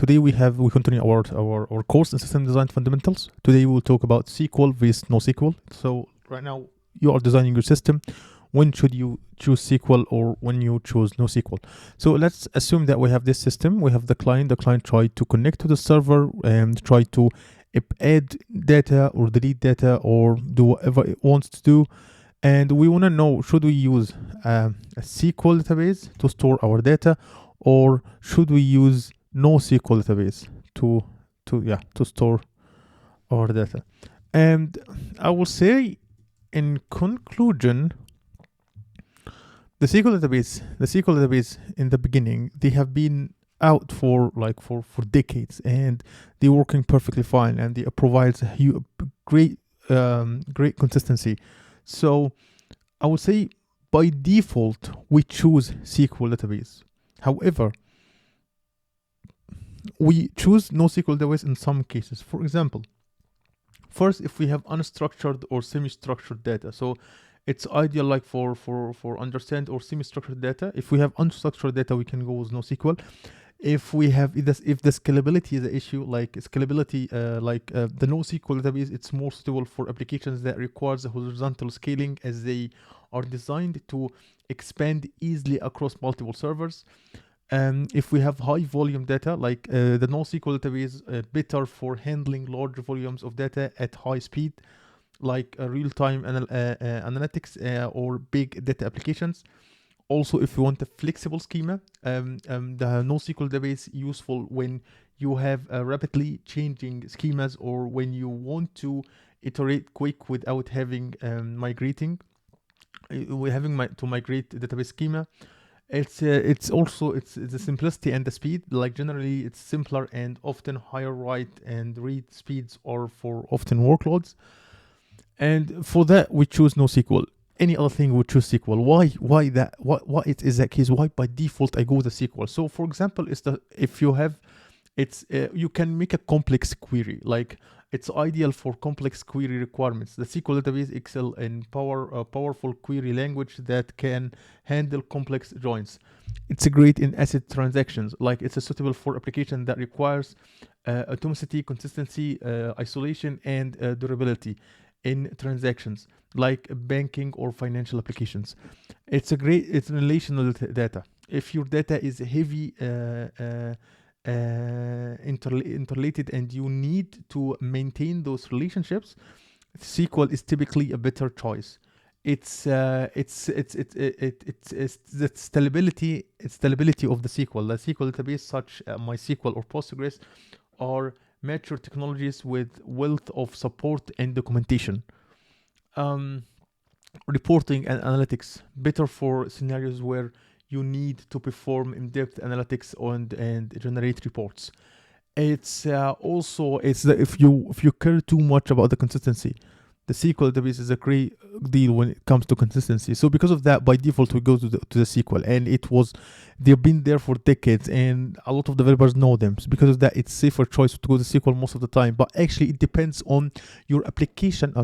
today we continue our course in system design fundamentals. Today we will talk about SQL versus NoSQL. So right now you are designing your system. When should you choose SQL or when you choose NoSQL? So let's assume that we have this system. We have the client. The client tried to connect to the server and try to add data or delete data or do whatever it wants to do. And we want to know, should we use a SQL database to store our data, or should we use NoSQL database to store our data? And I will say, in conclusion, the SQL database in the beginning, they have been out for decades, and they're working perfectly fine, and they provides a great consistency. So I would say by default we choose SQL database. However, we choose NoSQL database in some cases. For example, first, if we have unstructured or semi-structured data, so it's ideal like for understand or semi-structured data. If we have unstructured data, we can go with NoSQL. If we have if the scalability is an issue, like scalability, the NoSQL database, it's more suitable for applications that requires a horizontal scaling, as they are designed to expand easily across multiple servers. If we have high volume data, like the NoSQL database, better for handling large volumes of data at high speed, like real-time analytics or big data applications. Also, if you want a flexible schema, the NoSQL database useful when you have rapidly changing schemas, or when you want to iterate quick without having migrating to migrate the database schema. It's also the simplicity and the speed. Like generally, it's simpler and often higher write and read speeds, or for often workloads. And for that, we choose NoSQL. Any other thing, we choose SQL. Why that? What it is that case? Why by default I go with the SQL? So for example, if you have, you can make a complex query. Like it's ideal for complex query requirements. The SQL database excel in powerful query language that can handle complex joins. It's great in asset transactions. Like it's suitable for application that requires atomicity, consistency, isolation, and durability in transactions, like banking or financial applications. It's relational data. If your data is heavy interrelated and you need to maintain those relationships, SQL is typically a better choice. It's the scalability of the SQL. The SQL database, such MySQL or Postgres, are mature technologies with wealth of support and documentation. Reporting and analytics, better for scenarios where you need to perform in-depth analytics and generate reports. If you care too much about the consistency, the SQL database is a great deal when it comes to consistency. So because of that, by default, we go to the SQL, and they've been there for decades, and a lot of developers know them. So because of that, it's safer choice to go to SQL most of the time. But actually, it depends on your application.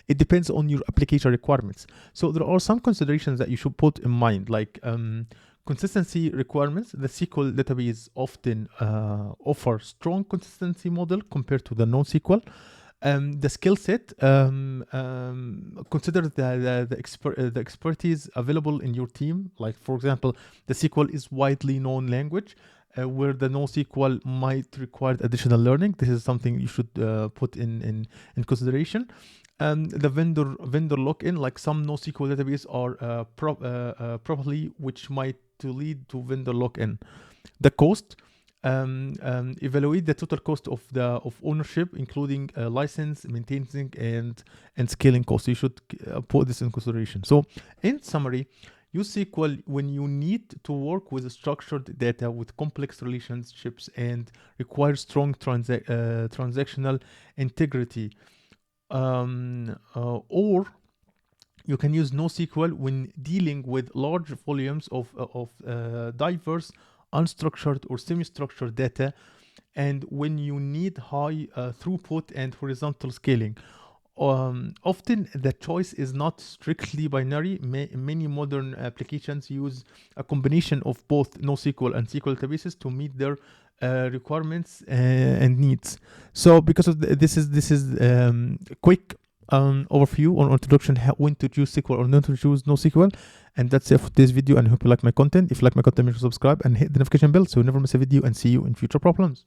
It depends on your application requirements. So there are some considerations that you should put in mind, like consistency requirements. The SQL database often offer strong consistency model compared to the NoSQL. The skill set, consider the expertise available in your team. Like for example, the SQL is widely known language, where the NoSQL might require additional learning. This is something you should put in consideration. The vendor lock-in, like some NoSQL database are properly, which might lead to vendor lock-in. The cost. Evaluate the total cost of ownership, including license, maintaining, and scaling costs. You should put this in consideration. So, in summary, use SQL when you need to work with structured data with complex relationships and require strong transactional integrity. Or you can use NoSQL when dealing with large volumes of diverse unstructured or semi-structured data, and when you need high throughput and horizontal scaling. Often the choice is not strictly binary. Many modern applications use a combination of both NoSQL and SQL databases to meet their requirements and needs. So because of this is quick overview or introduction when to choose SQL or not to choose NoSQL. And that's it for this video, and I hope you like my content. If you like my content, make sure to subscribe and hit the notification bell so you never miss a video, and see you in future problems.